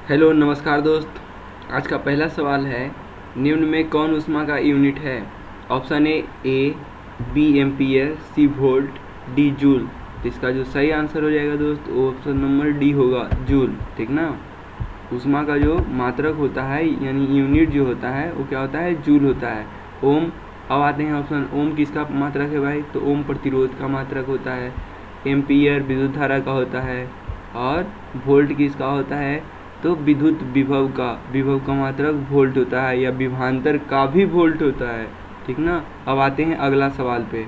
Hello नमस्कार दोस्त। आज का पहला सवाल है, निम्न में कौन ऊष्मा का यूनिट है? Option A B ampere, C volt, D joule. तो इसका जो सही आंसर हो जाएगा दोस्त वो ऑप्शन नंबर डी होगा, जूल। ठीक ना। ऊष्मा का जो मात्रक होता है यानी यूनिट जो होता है वो क्या होता है? जूल होता है। ओम, अब आते हैं ऑप्शन, ओम किसका मात्रक है भाई? तो ओम प्रतिरोध का मात्रक होता है। एम्पियर विद्युत धारा का होता है और वोल्ट किसका होता है? तो विद्युत विभव का मात्रक वोल्ट होता है या विभवांतर का भी वोल्ट होता है। ठीक ना। अब आते हैं अगला सवाल पे।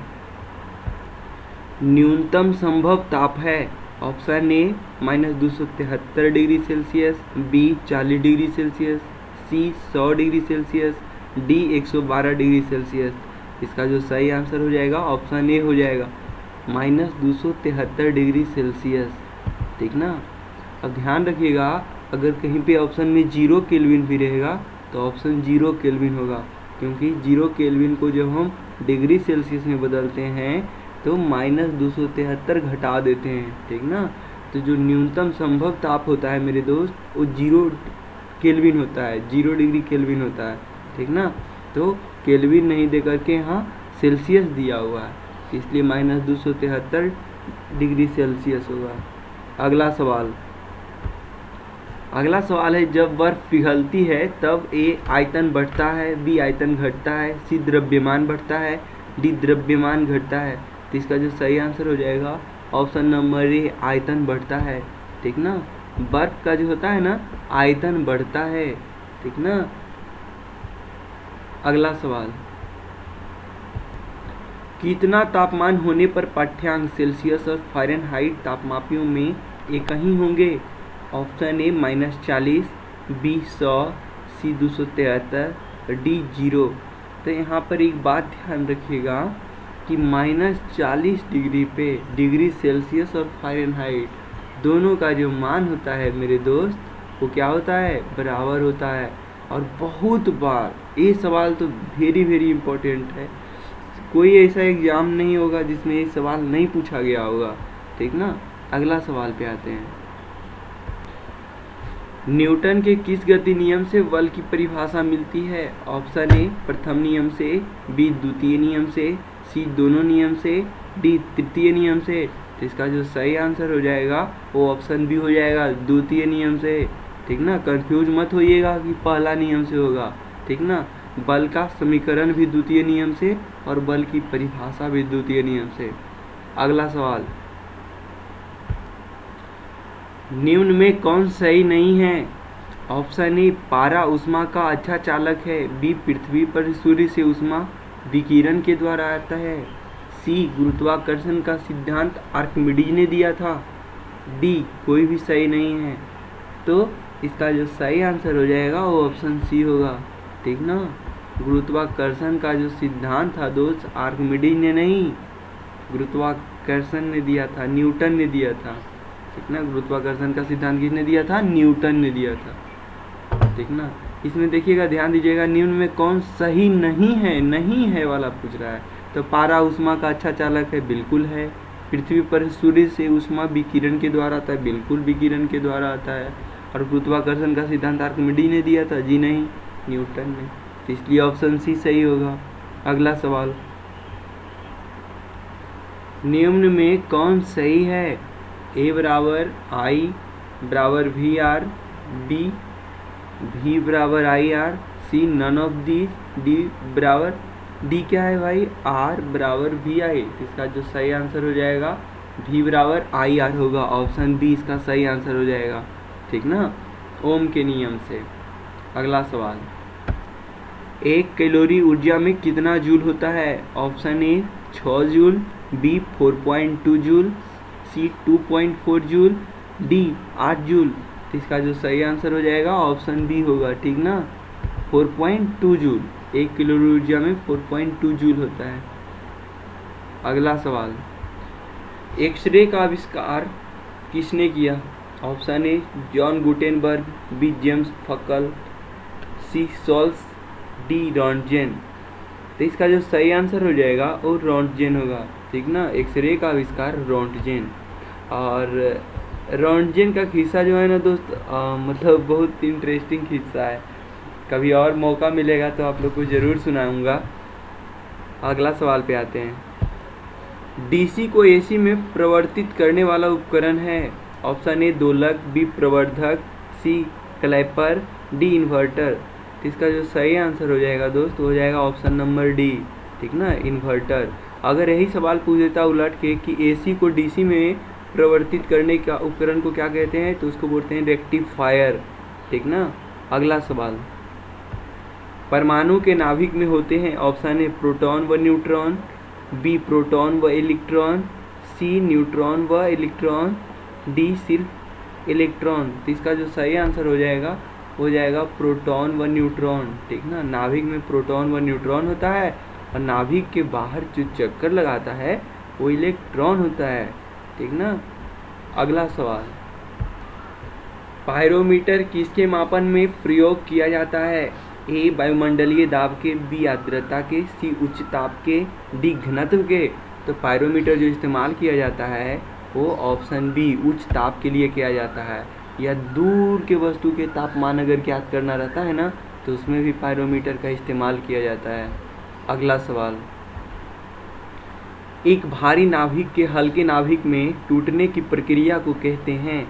न्यूनतम संभव ताप है option A -273 degree Celsius, B 40 degree Celsius, C 100 degree Celsius, D 112 degree Celsius. इसका जो सही आंसर हो जाएगा ऑप्शन ए हो जाएगा -273 डिग्री सेल्सियस। ठीक ना। अब ध्यान रखिएगा, अगर कहीं पे ऑप्शन में 0 केल्विन भी रहेगा तो ऑप्शन 0 केल्विन होगा, क्योंकि 0 केल्विन को जब हम डिग्री सेल्सियस में बदलते हैं तो -273 घटा देते हैं। ठीक ना। तो जो न्यूनतम संभव ताप होता है मेरे दोस्त वो 0 केल्विन होता है, 0 डिग्री केल्विन होता है। ठीक ना। तो केल्विन नहीं दे करके यहाँ सेल्सियस दिया हुआ है, इसलिए -273 डिग्री सेल्सियस होगा। अगला सवाल है, जब बर्फ पिघलती है तब ए आयतन बढ़ता है, बी आयतन घटता है, सी द्रव्यमान बढ़ता है, डी द्रव्यमान घटता है। तो इसका जो सही आंसर हो जाएगा ऑप्शन नंबर ए आयतन बढ़ता है। ठीक ना। बर्फ का जो होता है ना आयतन बढ़ता है। ठीक ना। अगला सवाल, कितना तापमान होने पर पाठ्यांक सेल्सियस और फ़ारेनहाइट तापमापियों में एक ही होंगे? Option A -40, B 100, C 273, D 0। तो यहाँ पर एक बात ध्यान रखिएगा कि -40 डिग्री पे डिग्री सेल्सियस और फ़ारेनहाइट दोनों का जो मान होता है मेरे दोस्त वो क्या होता है? बराबर होता है। और बहुत बार ये सवाल तो वेरी इम्पोर्टेंट है, कोई ऐसा एग्जाम नहीं होगा जिसमें ये सवाल नहीं पूछा गया होगा। ठीक ना। अगला सवाल पे आते हैं, न्यूटन के किस गति नियम से बल की परिभाषा मिलती है? ऑप्शन ए प्रथम नियम से, बी द्वितीय नियम से, सी दोनों नियम से, डी तृतीय नियम से। तो इसका जो सही आंसर हो जाएगा वो ऑप्शन बी हो जाएगा, द्वितीय नियम से। ठीक ना। कंफ्यूज मत होइएगा कि पहला नियम से होगा। ठीक ना। बल का समीकरण भी द्वितीय नियम से और बल की परिभाषा भी द्वितीय नियम से। अगला सवाल, निम्न में कौन सही नहीं है? ऑप्शन ए पारा ऊष्मा का अच्छा चालक है, बी पृथ्वी पर सूर्य से ऊष्मा विकिरण के द्वारा आता है, सी गुरुत्वाकर्षण का सिद्धांत आर्किमिडीज ने दिया था, डी कोई भी सही नहीं है। तो इसका जो सही आंसर हो जाएगा वो ऑप्शन सी होगा। ठीक ना। गुरुत्वाकर्षण का जो सिद्धांत था दोस्त आर्किमिडीज ने नहीं, गुरुत्वाकर्षण ने दिया था, न्यूटन ने दिया था। ठीक ना। गुरुत्वाकर्षण का सिद्धांत किसने दिया था? न्यूटन ने दिया था। ठीक ना। इसमें देखिएगा, ध्यान दीजिएगा, निम्न में कौन सही नहीं है? नहीं है वाला पूछ रहा है। तो पारा ऊष्मा का अच्छा चालक है, बिल्कुल है। पृथ्वी पर सूर्य से ऊष्मा विकिरण के द्वारा आता है, बिल्कुल विकिरण के द्वारा आता है। और गुरुत्वाकर्षण का सिद्धांत आर्किमिडीज ने दिया था, जी नहीं, न्यूटन ने। तो इसलिए ऑप्शन सी सही होगा। अगला सवाल, निम्न में कौन सही है? ए बराबर आई बराबर वी आर, बी वी बराबर I R, C none of the, D बराबर, डी क्या है भाई? आर बराबर वी आई। इसका जो सही आंसर हो जाएगा वी बराबर आई आर होगा। ऑप्शन बी इसका सही आंसर हो जाएगा। ठीक ना। ओम के नियम से। अगला सवाल, 1 कैलोरी ऊर्जा में कितना जूल होता है? Option A 6 joule, B 4.2 joule, C 2.4 joule, D 8 joule. तो इसका जो सही आंसर हो जाएगा ऑप्शन बी होगा। ठीक ना। 4.2 जूल, 1 कैलोरी ऊर्जा में 4.2 जूल होता है। अगला सवाल, एक्सरे का आविष्कार किसने किया? Option A John Gutenberg, B James Puckle, C Sauls, D Roentgen. तो इसका जो सही आंसर हो जाएगा वो रॉन्टजेन होगा। ठीक ना। एक्सरे का आविष्कार रॉन्टजेन। और रोंटगेन का किस्सा जो है ना दोस्त, मतलब बहुत इंटरेस्टिंग किस्सा है। कभी और मौका मिलेगा तो आप लोग को ज़रूर सुनाऊंगा। अगला सवाल पे आते हैं। डीसी को एसी में परिवर्तित करने वाला उपकरण है। ऑप्शन ए दोलक, बी प्रवर्धक, सी क्लैपर, डी इन्वर्टर। इसका जो सही आंसर हो जाएगा दोस्त हो जाएगा ऑप्शन नंबर डी, ठीक ना, इन्वर्टर। अगर यही सवाल पूछ देता उलट के कि एसी को डीसी में परिवर्तित करने का उपकरण को क्या कहते हैं, तो उसको बोलते हैं रेक्टिफायर, ठीक ना। अगला सवाल, परमाणु के नाभिक में होते हैं। ऑप्शन ए प्रोटॉन व न्यूट्रॉन, बी प्रोटॉन व इलेक्ट्रॉन, सी न्यूट्रॉन व इलेक्ट्रॉन, डी सिर्फ इलेक्ट्रॉन। तो इसका जो सही आंसर हो जाएगा प्रोटॉन व न्यूट्रॉन, ठीक ना। नाभिक में प्रोटॉन व न्यूट्रॉन होता है और नाभिक के बाहर जो चक्कर लगाता है वो इलेक्ट्रॉन होता है, ठीक ना। अगला सवाल, पायरोमीटर किसके मापन में प्रयोग किया जाता है। ए वायुमंडलीय दाब के, बी आर्द्रता के, सी उच्च ताप के, डी घनत्व के। तो पायरोमीटर जो इस्तेमाल किया जाता है वो ऑप्शन बी उच्च ताप के लिए किया जाता है, या दूर के वस्तु के तापमान अगर ज्ञात करना रहता है ना तो उसमें भी पायरोमीटर का इस्तेमाल किया जाता है। अगला सवाल, एक भारी नाभिक के हल्के नाभिक में टूटने की प्रक्रिया को कहते हैं।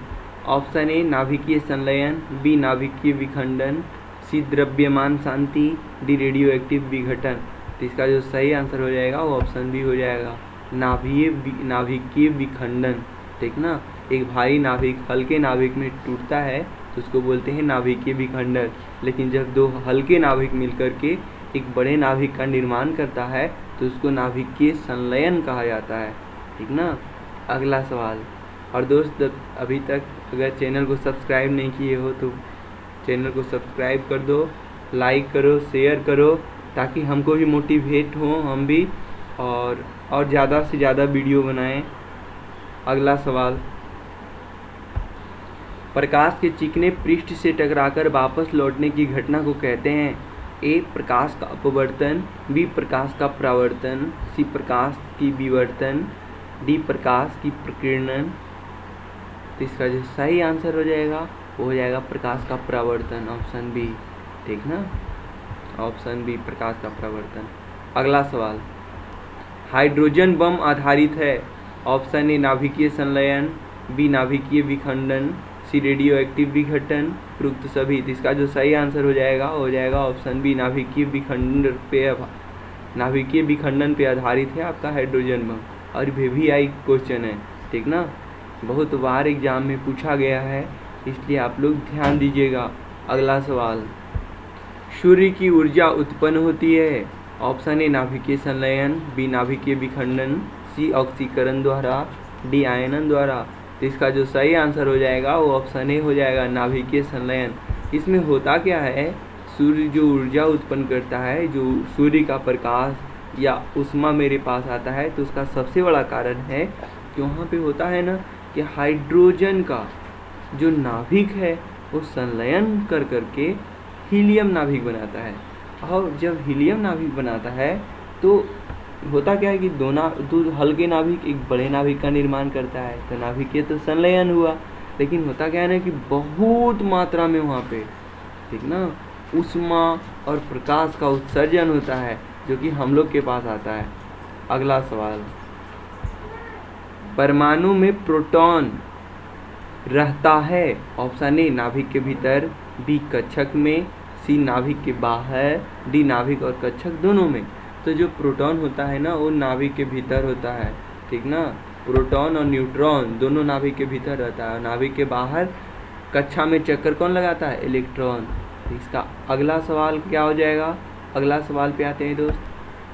ऑप्शन ए नाभिकीय संलयन, बी नाभिकीय विखंडन, सी द्रव्यमान शांति, डी रेडियो एक्टिव विघटन। तो इसका जो सही आंसर हो जाएगा वो ऑप्शन बी हो जाएगा, नाभिकीय विखंडन, ठीक ना। एक भारी नाभिक हल्के नाभिक में टूटता है तो उसको बोलते हैं नाभिकीय विखंडन, लेकिन जब दो हल्के नाभिक मिलकर के एक बड़े नाभिक का निर्माण करता है तो उसको नाभिकीय संलयन कहा जाता है, ठीक ना। अगला सवाल, और दोस्त अभी तक अगर चैनल को सब्सक्राइब नहीं किए हो तो चैनल को सब्सक्राइब कर दो, लाइक करो, शेयर करो, ताकि हमको भी मोटिवेट हो, हम भी और ज़्यादा से ज़्यादा वीडियो बनाएं। अगला सवाल, प्रकाश के चिकने पृष्ठ से टकराकर वापस लौटने की घटना को कहते हैं। ए प्रकाश का अपवर्तन, बी प्रकाश का परावर्तन, सी प्रकाश की विवर्तन, डी प्रकाश की प्रकीर्णन। तो इसका जो सही आंसर हो जाएगा वो हो जाएगा प्रकाश का परावर्तन, ऑप्शन बी, ठीक ना, ऑप्शन बी प्रकाश का परावर्तन। अगला सवाल, हाइड्रोजन बम आधारित है। ऑप्शन ए नाभिकीय संलयन, बी नाभिकीय विखंडन, सी रेडियो एक्टिव विघटन, उपरोक्त सभी। तो इसका जो सही आंसर हो जाएगा ऑप्शन बी नाभिकीय विखंडन पे आधारित है आपका हाइड्रोजन बम। और VVI क्वेश्चन है, ठीक ना, बहुत बार एग्जाम में पूछा गया है, इसलिए आप लोग ध्यान दीजिएगा। अगला सवाल, सूर्य की ऊर्जा उत्पन्न होती है। ऑप्शन ए नाभिकीय संलयन, बी नाभिकीय विखंडन, सी ऑक्सीकरण द्वारा, डी आयनन द्वारा। तो इसका जो सही आंसर हो जाएगा वो ऑप्शन ए हो जाएगा, नाभिकीय संलयन। इसमें होता क्या है, सूर्य जो ऊर्जा उत्पन्न करता है, जो सूर्य का प्रकाश या उष्मा मेरे पास आता है, तो उसका सबसे बड़ा कारण है कि वहाँ पे होता है ना कि हाइड्रोजन का जो नाभिक है वो संलयन कर करके हीलियम नाभिक बनाता है। और जब हीलियम नाभिक बनाता है तो होता क्या है कि दो हल्के नाभिक एक बड़े नाभिक का निर्माण करता है, तो नाभिकीय तो संलयन हुआ, लेकिन होता क्या है ना कि बहुत मात्रा में वहाँ पे, ठीक ना, ऊष्मा और प्रकाश का उत्सर्जन होता है जो कि हम लोग के पास आता है। अगला सवाल, परमाणु में प्रोटॉन रहता है। ऑप्शन ए नाभिक के भीतर, बी कक्षक में, सी नाभिक के बाहर, डी नाभिक और कक्षक दोनों में। तो जो प्रोटॉन होता है ना वो नाभिक के भीतर होता है, ठीक ना। प्रोटॉन और न्यूट्रॉन दोनों नाभिक के भीतर रहता है, नाभिक के बाहर कक्षा में चक्कर कौन लगाता है, इलेक्ट्रॉन। इसका अगला सवाल क्या हो जाएगा, अगला सवाल पे आते हैं दोस्त,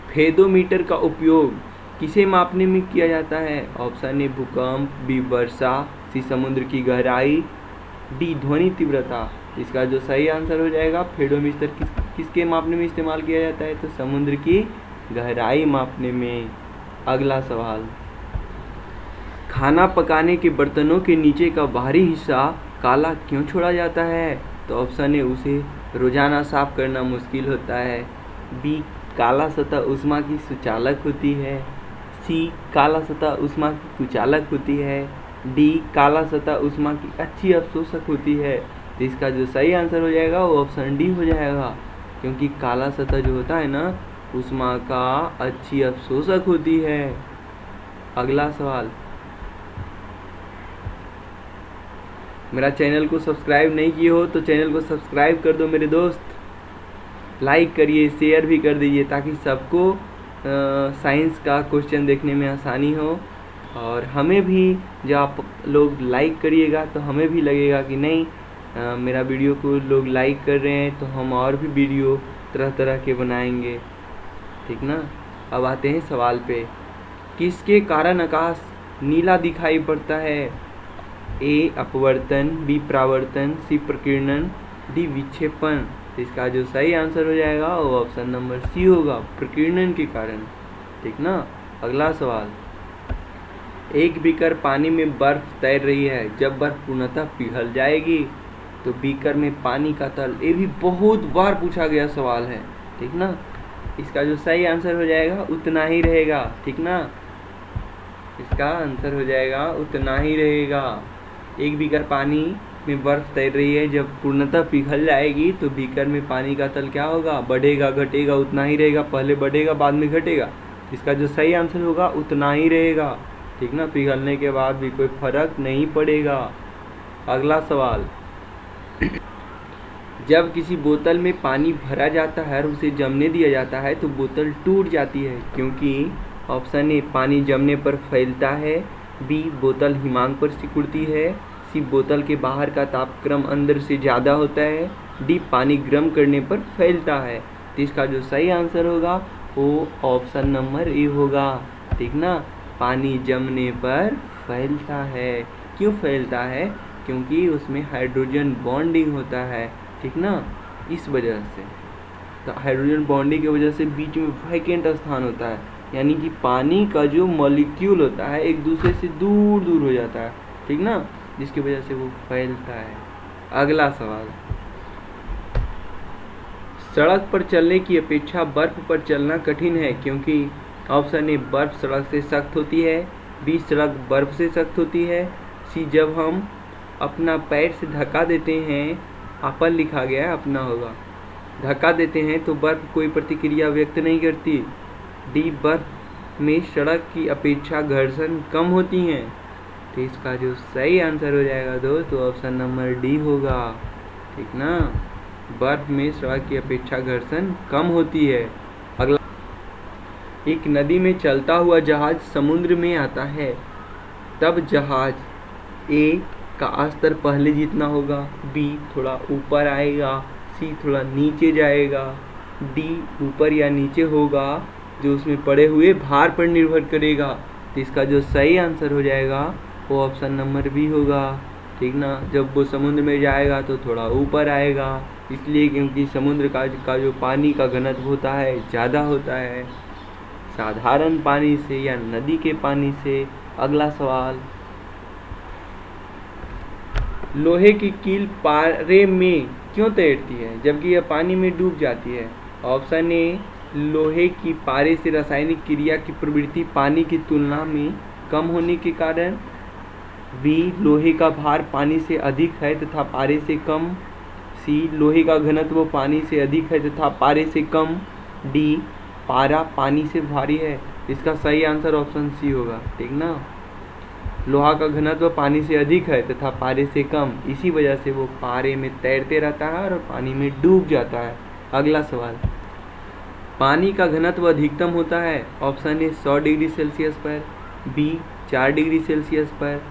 फेदोमीटर का उपयोग किसे मापने में किया जाता है। ऑप्शन ए भूकंप, बी वर्षा, सी समुद्र की गहराई, डी ध्वनि तीव्रता। इसका जो सही आंसर हो जाएगा, फेदोमीटर किसके मापने में इस्तेमाल किया जाता है, तो समुद्र की गहराई मापने में। अगला सवाल, खाना पकाने के बर्तनों के नीचे का बाहरी हिस्सा काला क्यों छोड़ा जाता है। तो ऑप्शन ए उसे रोजाना साफ करना मुश्किल होता है, बी काला सतह ऊष्मा की सुचालक होती है, सी काला सतह ऊष्मा की कुचालक होती है, डी काला सतह ऊष्मा की अच्छी अवशोषक होती है। तो इसका जो सही आंसर हो जाएगा वो ऑप्शन डी हो जाएगा, क्योंकि काला सतह जो होता है ना ऊष्मा का अच्छी अवशोषक होती है। अगला सवाल, मेरा चैनल को सब्सक्राइब नहीं किए हो तो चैनल को सब्सक्राइब कर दो मेरे दोस्त, लाइक करिए, शेयर भी कर दीजिए ताकि सबको साइंस का क्वेश्चन देखने में आसानी हो। और हमें भी जब आप लोग लाइक करिएगा तो हमें भी लगेगा कि नहीं मेरा वीडियो को लोग लाइक कर रहे हैं, तो हम और भी वीडियो तरह तरह के बनाएंगे, ठीक ना। अब आते हैं सवाल पे, किसके कारण आकाश नीला दिखाई पड़ता है? ए अपवर्तन, बी परावर्तन, सी प्रकीर्णन, डी विक्षेपण। इसका जो सही आंसर हो जाएगा वो ऑप्शन नंबर सी होगा, प्रकीर्णन के कारण, ठीक ना। अगला सवाल, एक बीकर पानी में बर्फ तैर रही है, जब बर्फ पूर्णतः पिघल जाएगी तो बीकर में पानी का तल, ये भी बहुत बार पूछा गया सवाल है, ठीक ना। इसका जो सही आंसर हो जाएगा उतना ही रहेगा, ठीक ना। इसका आंसर हो जाएगा उतना ही रहेगा। एक बीकर पानी में बर्फ तैर रही है, जब पूर्णतः पिघल जाएगी तो बीकर में पानी का तल क्या होगा? बढ़ेगा, घटेगा, उतना ही रहेगा, पहले बढ़ेगा बाद में घटेगा। इसका जो सही आंसर होगा उतना ही रहेगा, ठीक ना। पिघलने के बाद भी कोई फर्क नहीं पड़ेगा। अगला सवाल, जब किसी बोतल में पानी भरा जाता है और उसे जमने दिया जाता है तो बोतल टूट जाती है, क्योंकि ऑप्शन ए पानी जमने पर फैलता है, बी बोतल हिमांक पर सिकुड़ती है, सी बोतल के बाहर का तापक्रम अंदर से ज़्यादा होता है, डी पानी गर्म करने पर फैलता है। तो इसका जो सही आंसर होगा वो ऑप्शन नंबर ए होगा, ठीक ना। पानी जमने पर फैलता है। क्यों फैलता है? क्योंकि उसमें हाइड्रोजन बॉन्डिंग होता है, ठीक ना, इस वजह से। तो हाइड्रोजन बॉन्डिंग की वजह से बीच में वैकेंट स्थान होता है, यानी कि पानी का जो मॉलिक्यूल होता है एक दूसरे से दूर दूर हो जाता है, ठीक ना, जिसकी वजह से वो फैलता है। अगला सवाल, सड़क पर चलने की अपेक्षा बर्फ पर चलना कठिन है, क्योंकि ऑप्शन ए बर्फ सड़क से सख्त होती है, बी सड़क बर्फ से सख्त होती है, सी जब हम अपना पैर से धक्का देते हैं, अपन लिखा गया है अपना होगा, धक्का देते हैं तो बर्फ कोई प्रतिक्रिया व्यक्त नहीं करती, डी बर्फ में सड़क की अपेक्षा घर्षण कम होती हैं। तो इसका जो सही आंसर हो जाएगा दोस्त तो ऑप्शन नंबर डी होगा, ठीक ना। बर्फ में सड़क की अपेक्षा घर्षण कम होती है। अगला, एक नदी में चलता हुआ जहाज समुद्र में आता है, तब जहाज ए का स्तर पहले जितना होगा, बी थोड़ा ऊपर आएगा, सी थोड़ा नीचे जाएगा, डी ऊपर या नीचे होगा, जो उसमें पड़े हुए भार पर निर्भर करेगा। तो इसका जो सही आंसर हो जाएगा वो ऑप्शन नंबर बी होगा, ठीक ना। जब वो समुद्र में जाएगा तो थोड़ा ऊपर आएगा, इसलिए क्योंकि समुद्र का जो पानी का घनत्व होता है ज़्यादा होता है साधारण पानी से या नदी के पानी से। अगला सवाल, लोहे की कील पारे में क्यों तैरती है जबकि यह पानी में डूब जाती है? ऑप्शन ए लोहे की पारे से रासायनिक क्रिया की प्रवृत्ति पानी की तुलना में कम होने के कारण, बी लोहे का भार पानी से अधिक है तथा पारे से कम, सी लोहे का घनत्व पानी से अधिक है तथा पारे से कम, डी पारा पानी से भारी है। इसका सही आंसर ऑप्शन सी होगा, ठीक ना। लोहा का घनत्व पानी से अधिक है तथा पारे से कम, इसी वजह से वो पारे में तैरते रहता है और पानी में डूब जाता है। अगला सवाल, पानी का घनत्व अधिकतम होता है, ऑप्शन ए 100 डिग्री सेल्सियस पर, बी 4 डिग्री सेल्सियस पर,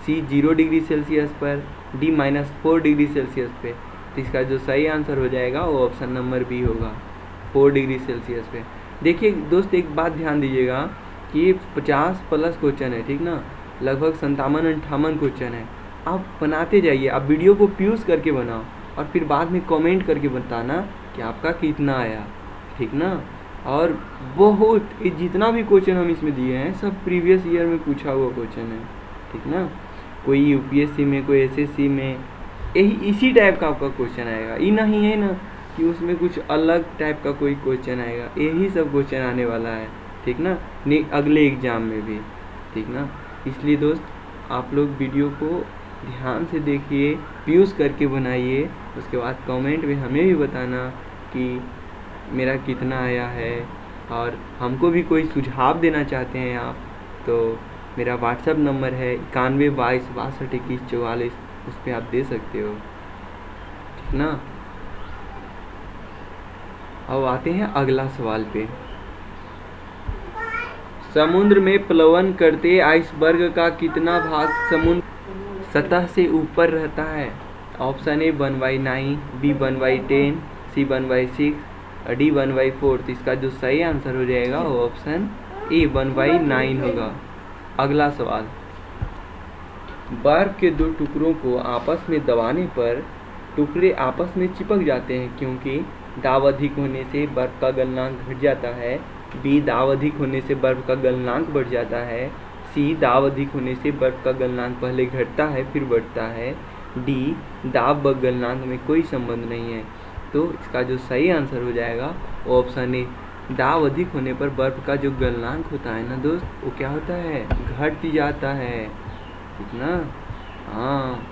सी 0 डिग्री सेल्सियस पर, डी -4 डिग्री सेल्सियस पे। तो इसका जो सही आंसर हो जाएगा वो ऑप्शन नंबर बी होगा, 4 डिग्री सेल्सियस पे। देखिए दोस्त एक बात ध्यान दीजिएगा कि 50+ क्वेश्चन है, ठीक ना, लगभग 57-58 क्वेश्चन है। आप बनाते जाइए, आप वीडियो को प्यूज करके बनाओ और फिर बाद में कमेंट करके बताना कि आपका कितना आया, ठीक ना। और बहुत जितना भी क्वेश्चन हम इसमें दिए हैं सब प्रीवियस ईयर में पूछा हुआ क्वेश्चन है, ठीक ना। कोई यूपीएससी में, कोई एसएससी में यही इसी टाइप का आपका क्वेश्चन आएगा। ये नहीं है ना कि उसमें कुछ अलग टाइप का कोई क्वेश्चन आएगा, यही सब क्वेश्चन आने वाला है, ठीक ना, अगले एग्जाम में भी, ठीक ना। इसलिए दोस्त आप लोग वीडियो को ध्यान से देखिए, यूज़ करके बनाइए। उसके बाद कमेंट में हमें भी बताना कि मेरा कितना आया है, और हमको भी कोई सुझाव देना चाहते हैं आप तो मेरा व्हाट्सएप नंबर है 9122622144, उस पर आप दे सकते हो, ठीक ना। अब आते हैं अगला सवाल पे। समुद्र में प्लवन करते आइसबर्ग का कितना भाग समुद्र सतह से ऊपर रहता है? ऑप्शन ए 1/9, बी 1/10, सी 1/6 और डी 1/4। तो इसका जो सही आंसर हो जाएगा वो ऑप्शन ए 1/9 होगा। अगला सवाल, बर्फ के दो टुकड़ों को आपस में दबाने पर टुकड़े आपस में चिपक जाते हैं क्योंकि दाब अधिक होने से बर्फ का गलनांक घट जाता है, बी दाब अधिक होने से बर्फ का गलनांक बढ़ जाता है, सी दाब अधिक होने से बर्फ का गलनांक पहले घटता है फिर बढ़ता है, डी दाब व गलनांक में कोई संबंध नहीं है। तो इसका जो सही आंसर हो जाएगा वो ऑप्शन ए, दाब अधिक होने पर बर्फ का जो गलनांक होता है ना दोस्त, वो क्या होता है, घट जाता है, ठीक ना। हाँ,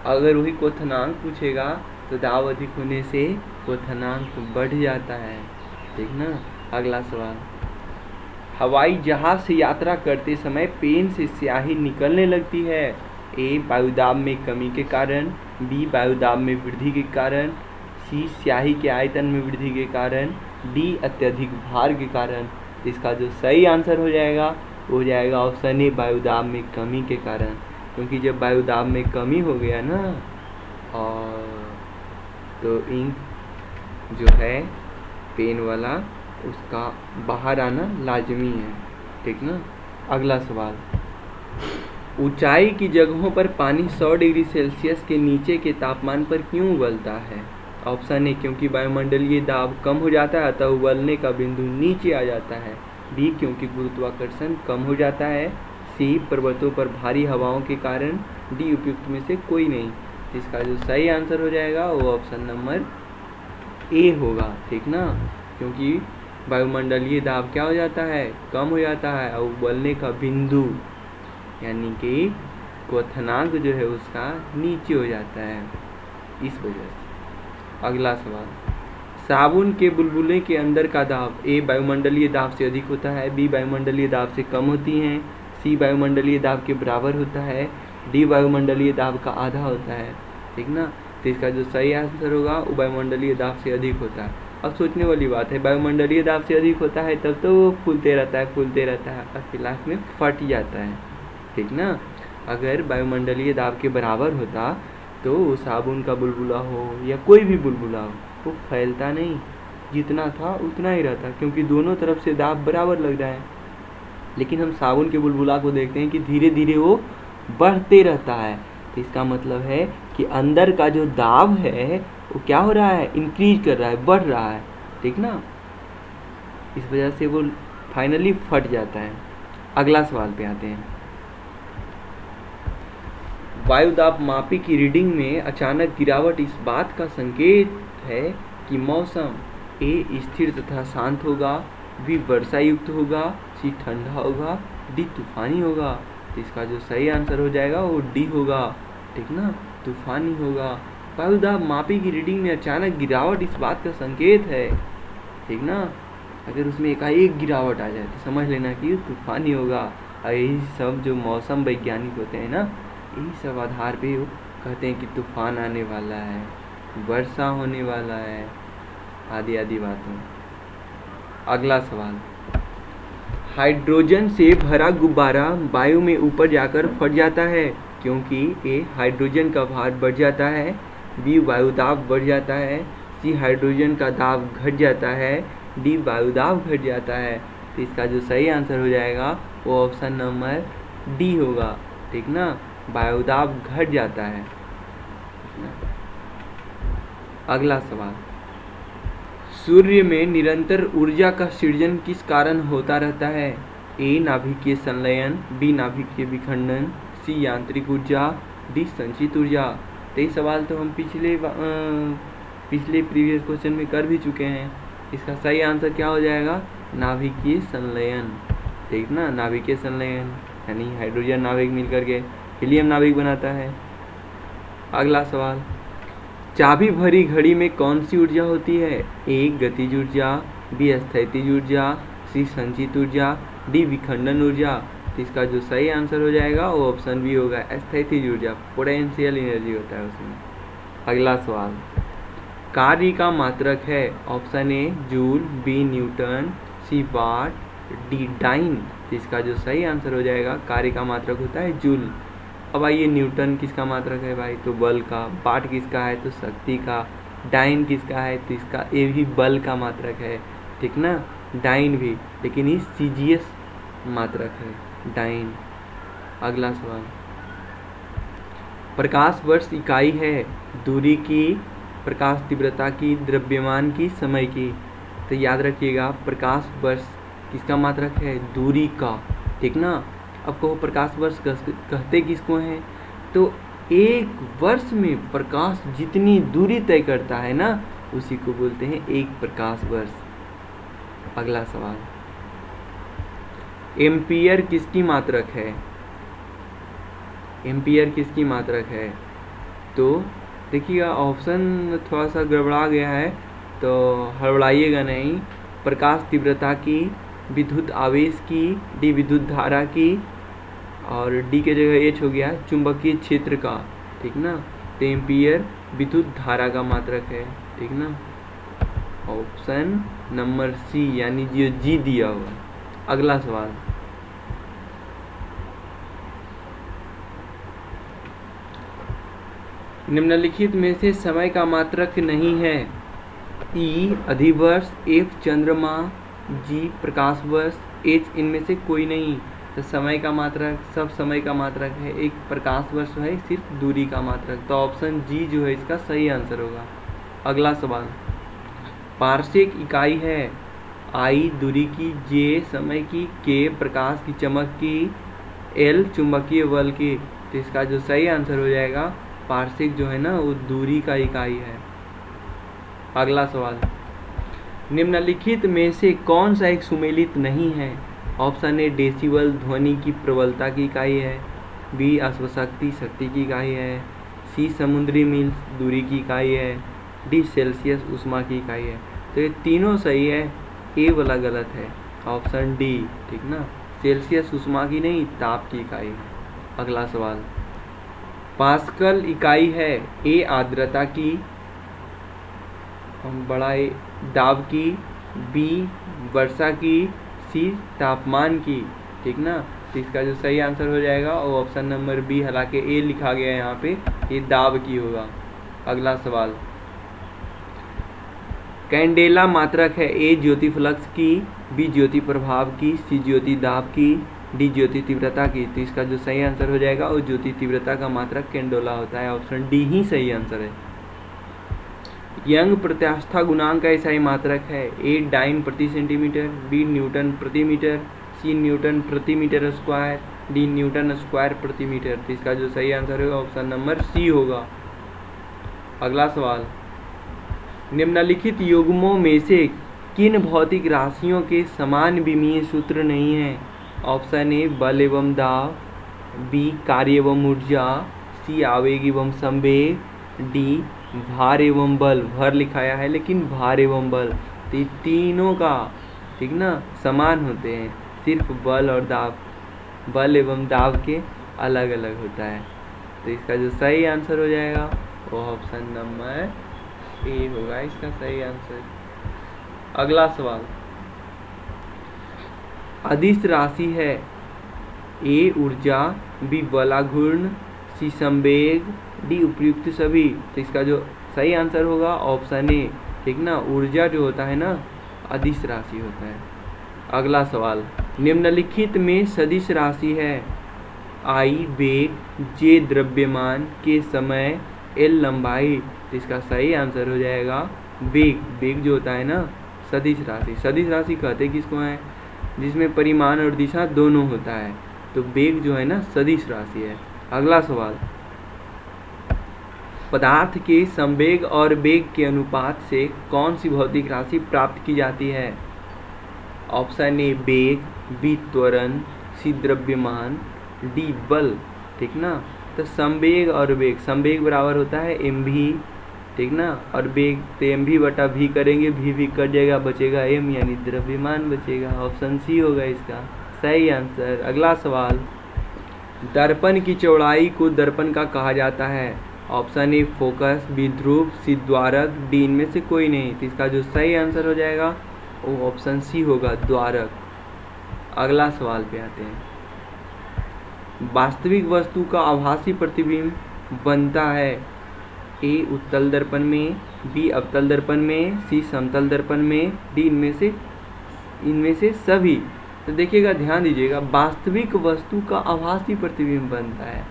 अगर वही क्वथनांक पूछेगा तो दाब अधिक होने से क्वथनांक बढ़ जाता है, ठीक ना। अगला सवाल, हवाई जहाज से यात्रा करते समय पेन से स्याही निकलने लगती है। ए वायुदाब में कमी के कारण, बी वायुदाब में वृद्धि के कारण, सी स्याही के आयतन में वृद्धि के कारण, डी अत्यधिक भार के कारण। इसका जो सही आंसर हो जाएगा वो हो जाएगा ऑप्शन ए वायुदाब में कमी के कारण, क्योंकि जब वायुदाब में कमी हो गया ना और तो इंक जो है पेन वाला उसका बाहर आना लाजमी है, ठीक ना। अगला सवाल, ऊंचाई की जगहों पर पानी 100 डिग्री सेल्सियस के नीचे के तापमान पर क्यों उबलता है? ऑप्शन ए क्योंकि वायुमंडलीय दाब कम हो जाता है अतः उबलने का बिंदु नीचे आ जाता है, बी क्योंकि गुरुत्वाकर्षण कम हो जाता है, सी पर्वतों पर भारी हवाओं के कारण, डी उपयुक्त में से कोई नहीं। इसका जो सही आंसर हो जाएगा वो ऑप्शन नंबर ए होगा, ठीक ना, क्योंकि वायुमंडलीय दाब क्या हो जाता है, कम हो जाता है और उबलने का बिंदु यानी कि क्वथनांक जो है उसका नीचे हो जाता है, इस वजह से। अगला सवाल, साबुन के बुलबुले के अंदर का दाब ए वायुमंडलीय दाब से अधिक होता है, बी वायुमंडलीय दाब से कम होती हैं, सी वायुमंडलीय दाब के बराबर होता है, डी वायुमंडलीय दाब का आधा होता है, ठीक ना। तो इसका जो सही आंसर होगा वो वायुमंडलीय दाब से अधिक होता है। अब सोचने वाली बात है, वायुमंडलीय दाब से अधिक होता है तब तो वो फूलते रहता है और फिर लास्ट में फट जाता है, ठीक ना। अगर वायुमंडलीय दाब के बराबर होता तो साबुन का बुलबुला हो या कोई भी बुलबुला हो वो फैलता नहीं, जितना था उतना ही रहता, क्योंकि दोनों तरफ से दाब बराबर लग रहा है। लेकिन हम साबुन के बुलबुला को देखते हैं कि धीरे धीरे वो बढ़ते रहता है, तो इसका मतलब है कि अंदर का जो दाब है वो क्या हो रहा है, इंक्रीज कर रहा है, बढ़ रहा है, ठीक ना। इस वजह से वो फाइनली फट जाता है। अगला सवाल पे आते हैं, वायुदाब मापी की रीडिंग में अचानक गिरावट इस बात का संकेत है कि मौसम ए स्थिर तथा शांत होगा, बी वर्षा युक्त होगा, सी ठंडा होगा, डी तूफानी होगा। तो इसका जो सही आंसर हो जाएगा वो डी होगा, ठीक ना, तूफानी होगा। वायुदाब मापी की रीडिंग में अचानक गिरावट इस बात का संकेत है, ठीक ना। अगर उसमें एकाएक गिरावट आ जाए तो समझ लेना कि तूफानी होगा। और यही सब जो मौसम वैज्ञानिक होते हैं ना, यही सब आधार पे वो कहते हैं कि तूफान आने वाला है, वर्षा होने वाला है, आदि आदि बातों। अगला सवाल, हाइड्रोजन से भरा गुब्बारा वायु में ऊपर जाकर फट जाता है क्योंकि ए हाइड्रोजन का भार बढ़ जाता है, बी वायुदाब बढ़ जाता है, सी हाइड्रोजन का दाब घट जाता है, डी वायुदाब घट जाता है। तो इसका जो सही आंसर हो जाएगा वो ऑप्शन नंबर डी होगा, ठीक ना, वायुदाब घट जाता है। अगला सवाल, सूर्य में निरंतर ऊर्जा का सृजन किस कारण होता रहता है? ए नाभिकीय संलयन, बी नाभिकीय विखंडन, सी यांत्रिक ऊर्जा, डी संचित ऊर्जा। तो ये सवाल तो हम पिछले प्रीवियस क्वेश्चन में कर भी चुके हैं। इसका सही आंसर क्या हो जाएगा, नाभिकीय संलयन, ठीक ना, नाभिकीय संलयन। यानी हाइड्रोजन नाभिक मिलकर के हीलियम नाभिक बनाता है। अगला सवाल, चाबी भरी घड़ी में कौन सी ऊर्जा होती है? ए गतिज ऊर्जा, बी स्थितिज ऊर्जा, सी संचित ऊर्जा, डी विखंडन ऊर्जा। तो इसका जो सही आंसर हो जाएगा वो ऑप्शन बी होगा, स्थितिज ऊर्जा, पोटेंशियल एनर्जी होता है उसमें। अगला सवाल, कार्य का मात्रक है? Option A joule, B newton, C watt, D dyne. तो इसका जो सही आंसर हो जाएगा कार्य का मात्रक होता है जूल। अब आइए, न्यूटन किसका मात्रक है भाई? तो बल का। वाट किसका है? तो शक्ति का। डाइन किसका है? तो इसका ये भी बल का मात्रक है, ठीक ना, डाइन भी, लेकिन ये सीजीएस मात्रक है डाइन। अगला सवाल, प्रकाश वर्ष इकाई है? दूरी की, प्रकाश तीव्रता की, द्रव्यमान की, समय की। तो याद रखिएगा, प्रकाश वर्ष किसका मात्रक है? दूरी का, ठीक ना। अब कहो प्रकाश वर्ष कहते किसको हैं? तो एक वर्ष में प्रकाश जितनी दूरी तय करता है ना, उसी को बोलते हैं एक प्रकाश वर्ष। अगला सवाल, एम्पियर किसकी मात्रक है? एम्पियर किसकी मात्रक है? तो देखिएगा, ऑप्शन थोड़ा सा गड़बड़ा गया है, तो हड़बड़ाइएगा नहीं। प्रकाश तीव्रता की, विद्युत आवेश की, डी विद्युत धारा की, और डी के जगह एच हो गया चुंबकीय क्षेत्र का, ठीक ना। तो एम्पियर विद्युत धारा का मात्रक है, ठीक ना। ऑप्शन नंबर सी, यानी जो जी दिया हुआ। अगला सवाल, निम्नलिखित में से समय का मात्रक नहीं है? ई अधिवर्ष, एफ चंद्रमा, जी प्रकाश वर्ष, एच इनमें से कोई नहीं। तो समय का मात्रक, सब समय का मात्रक है, एक प्रकाश वर्ष है सिर्फ दूरी का मात्रक। तो ऑप्शन जी जो है इसका सही आंसर होगा। अगला सवाल, पारसिक इकाई है? आई दूरी की, जे समय की, के प्रकाश की चमक की, एल चुंबकीय बल की। तो इसका जो सही आंसर हो जाएगा, पारसिक जो है ना वो दूरी का इकाई है। अगला सवाल, निम्नलिखित में से कौन सा एक सुमेलित नहीं है? ऑप्शन ए डेसिबल ध्वनि की प्रबलता की इकाई है, बी अश्वशक्ति शक्ति की इकाई है, सी समुद्री मील दूरी की इकाई है, डी सेल्सियस ऊष्मा की इकाई है। तो ये तीनों सही है, ए वाला गलत है, ऑप्शन डी, ठीक ना, सेल्सियस ऊष्मा की नहीं, ताप की इकाई है। अगला सवाल, पास्कल इकाई है? ए आर्द्रता की, बड़ा ए दाब की, बी वर्षा की, सी तापमान की, ठीक ना। तो इसका जो सही आंसर हो जाएगा वो ऑप्शन नंबर बी, हालांकि ए लिखा गया है यहाँ पे, ये दाब की होगा। अगला सवाल, कैंडेला मात्रक है? ए ज्योति फ्लक्स की, बी ज्योति प्रभाव की, सी ज्योति दाब की, डी ज्योति तीव्रता की। तो इसका जो सही आंसर हो जाएगा वो ज्योति तीव्रता का मात्रक कैंडोला होता है, ऑप्शन डी ही सही आंसर है। यंग प्रत्यास्था गुणांक का ऐसा ही मात्रक है? ए डाइन प्रति सेंटीमीटर, बी न्यूटन प्रति मीटर, सी न्यूटन प्रति metre square, D newton square प्रति मीटर। तो इसका जो सही आंसर होगा ऑप्शन नंबर सी होगा। अगला सवाल, निम्नलिखित युग्मों में से किन भौतिक राशियों के समान विमीय सूत्र नहीं है? ऑप्शन ए बल एवं दाब, बी कार्य एवं ऊर्जा, सी आवेग एवं संवेग, डी भार एवं बल। भर लिखाया है लेकिन भार एवं बल, तो ये तीनों का, ठीक ना, समान होते हैं, सिर्फ बल और दाब, बल एवं दाब के अलग अलग होता है। तो इसका जो सही आंसर हो जाएगा वो ऑप्शन नंबर ए होगा इसका सही आंसर। अगला सवाल, अदिश राशि है? ए ऊर्जा, बी बलाघूर्ण, सी संवेग, डी उपयुक्त सभी। तो इसका जो सही आंसर होगा ऑप्शन ए, ठीक ना, ऊर्जा जो होता है ना अदिश राशि होता है। अगला सवाल, निम्नलिखित में सदिश राशि है? आई वेग, जे द्रव्यमान, के समय, एल लंबाई। तो इसका सही आंसर हो जाएगा वेग। वेग जो होता है ना सदिश राशि, सदिश राशि कहते किसको है? जिसमें परिमाण और दिशा दोनों होता है, तो वेग जो है ना सदिश राशि है। अगला सवाल, पदार्थ के संवेग और वेग के अनुपात से कौन सी भौतिक राशि प्राप्त की जाती है? ऑप्शन ए वेग, बी त्वरण, सी द्रव्यमान, डी बल, ठीक ना। तो संवेग और वेग, संवेग बराबर होता है एम भी, ठीक ना, और वेग तो एम भी बटा भी करेंगे, भी कट जाएगा, बचेगा एम यानी द्रव्यमान बचेगा। ऑप्शन सी होगा इसका सही आंसर। अगला सवाल, दर्पण की चौड़ाई को दर्पण का कहा जाता है। Option A focus, B Dhruv, C द्वारक, डी इनमें से कोई नहीं। तो इसका जो सही आंसर हो जाएगा वो ऑप्शन सी होगा, द्वारक। अगला सवाल पे आते हैं, वास्तविक वस्तु का आभासी प्रतिबिंब बनता है। ए उत्तल दर्पण में, बी अवतल दर्पण में, सी समतल दर्पण में, डी इनमें से सभी। तो देखिएगा, ध्यान दीजिएगा, वास्तविक वस्तु का आभासी प्रतिबिंब बनता है।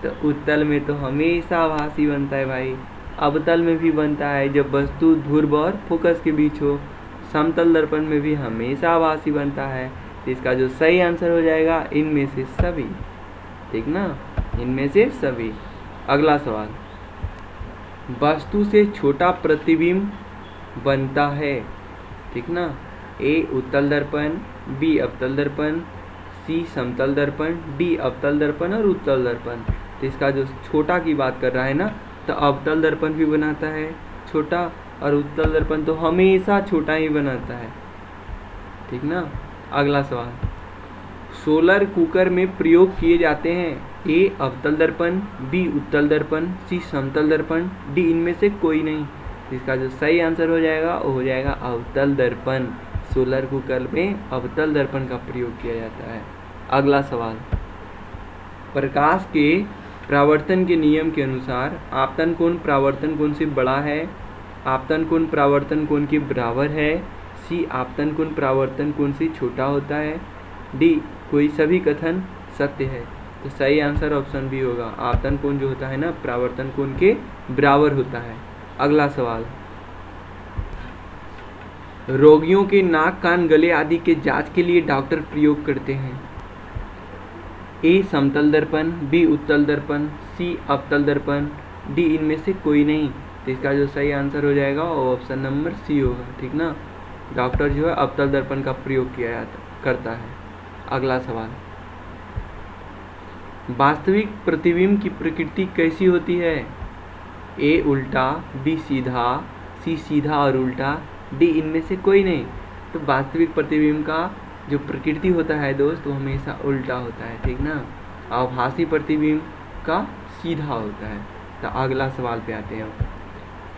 तो उत्तल में तो हमेशा आभासी बनता है भाई, अवतल में भी बनता है जब वस्तु ध्रुव और फोकस के बीच हो, समतल दर्पण में भी हमेशा आभासी बनता है। तो इसका जो सही आंसर हो जाएगा इनमें से सभी, ठीक ना, इनमें से सभी। अगला सवाल, वस्तु से छोटा प्रतिबिंब बनता है, ठीक ना। ए उत्तल दर्पण, बी अवतल दर्पण, सी समतल दर्पण, डी अवतल दर्पण और उत्तल दर्पण। तो इसका जो छोटा की बात कर रहा है ना, तो अवतल दर्पण भी बनाता है छोटा, और उत्तल दर्पण तो हमेशा छोटा ही बनाता है, ठीक ना। अगला सवाल, सोलर कुकर में प्रयोग किए जाते हैं। ए अवतल दर्पण, बी उत्तल दर्पण, सी समतल दर्पण, डी इनमें से कोई नहीं। तो इसका जो सही आंसर हो जाएगा वो हो जाएगा अवतल दर्पण। सोलर कुकर में अवतल दर्पण का प्रयोग किया जाता है। अगला सवाल, प्रकाश के परावर्तन के नियम के अनुसार आपतन कोण परावर्तन कोण से बड़ा है, आपतन कोण परावर्तन कोण के बराबर है, सी आपतन कोण परावर्तन कोण से छोटा होता है, डी कोई सभी कथन सत्य है। तो सही आंसर ऑप्शन बी होगा, आपतन कोण जो होता है ना परावर्तन कोण के बराबर होता है। अगला सवाल, रोगियों के नाक, कान, गले आदि के जांच के लिए डॉक्टर प्रयोग करते हैं। ए समतल दर्पण, बी उत्तल दर्पण, सी अवतल दर्पण, डी इनमें से कोई नहीं। तो इसका जो सही आंसर हो जाएगा वो ऑप्शन नंबर सी होगा, ठीक ना। डॉक्टर जो है अवतल दर्पण का प्रयोग किया करता है। अगला सवाल, वास्तविक प्रतिबिंब की प्रकृति कैसी होती है। ए उल्टा, बी सीधा, सी सीधा और उल्टा, डी इनमें से कोई नहीं। तो वास्तविक प्रतिबिंब का जो प्रकृति होता है दोस्त वो हमेशा उल्टा होता है, ठीक ना। आभासी प्रतिबिंब का सीधा होता है। तो अगला सवाल पे आते हैं,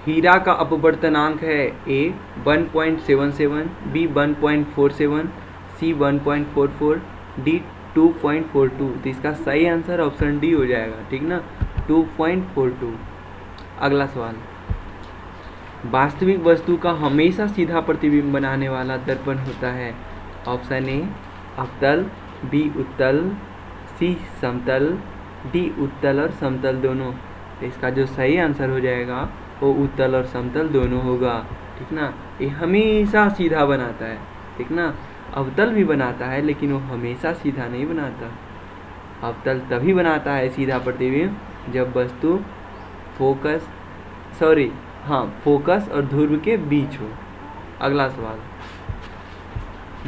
हीरा का अपवर्तनांक है। ए 1.77, बी 1.47, सी 1.44, डी 2.42। तो इसका सही आंसर ऑप्शन डी हो जाएगा, ठीक ना, 2.42। अगला सवाल, वास्तविक वस्तु का हमेशा सीधा प्रतिबिंब बनाने वाला दर्पण होता है। ऑप्शन ए अवतल, बी उत्तल, सी समतल, डी उत्तल और समतल दोनों। तो इसका जो सही आंसर हो जाएगा वो उत्तल और समतल दोनों होगा, ठीक ना। ये हमेशा सीधा बनाता है, ठीक ना। अवतल भी बनाता है लेकिन वो हमेशा सीधा नहीं बनाता। अवतल तभी बनाता है सीधा प्रतिबिंब जब वस्तु फोकस और ध्रुव के बीच हो। अगला सवाल,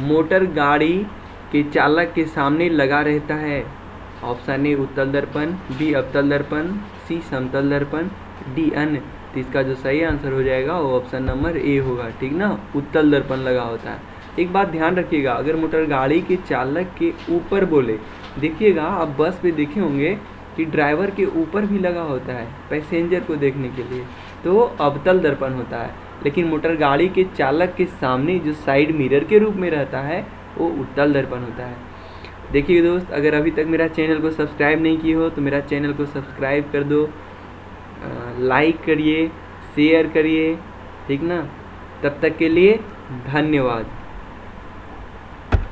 मोटर गाड़ी के चालक के सामने लगा रहता है। ऑप्शन ए उत्तल दर्पण, बी अवतल दर्पण, सी समतल दर्पण, डी अन्य। तो इसका जो सही आंसर हो जाएगा वो ऑप्शन नंबर ए होगा, ठीक ना, उत्तल दर्पण लगा होता है। एक बात ध्यान रखिएगा, अगर मोटर गाड़ी के चालक के ऊपर बोले, देखिएगा आप बस पे देखे होंगे कि ड्राइवर के ऊपर भी लगा होता है पैसेंजर को देखने के लिए, तो अवतल दर्पण होता है। लेकिन मोटर गाड़ी के चालक के सामने जो साइड मिरर के रूप में रहता है वो उत्तल दर्पण होता है। देखिए दोस्त, अगर अभी तक मेरा चैनल को सब्सक्राइब नहीं किए हो तो मेरा चैनल को सब्सक्राइब कर दो, लाइक करिए, शेयर करिए, ठीक ना। तब तक के लिए धन्यवाद।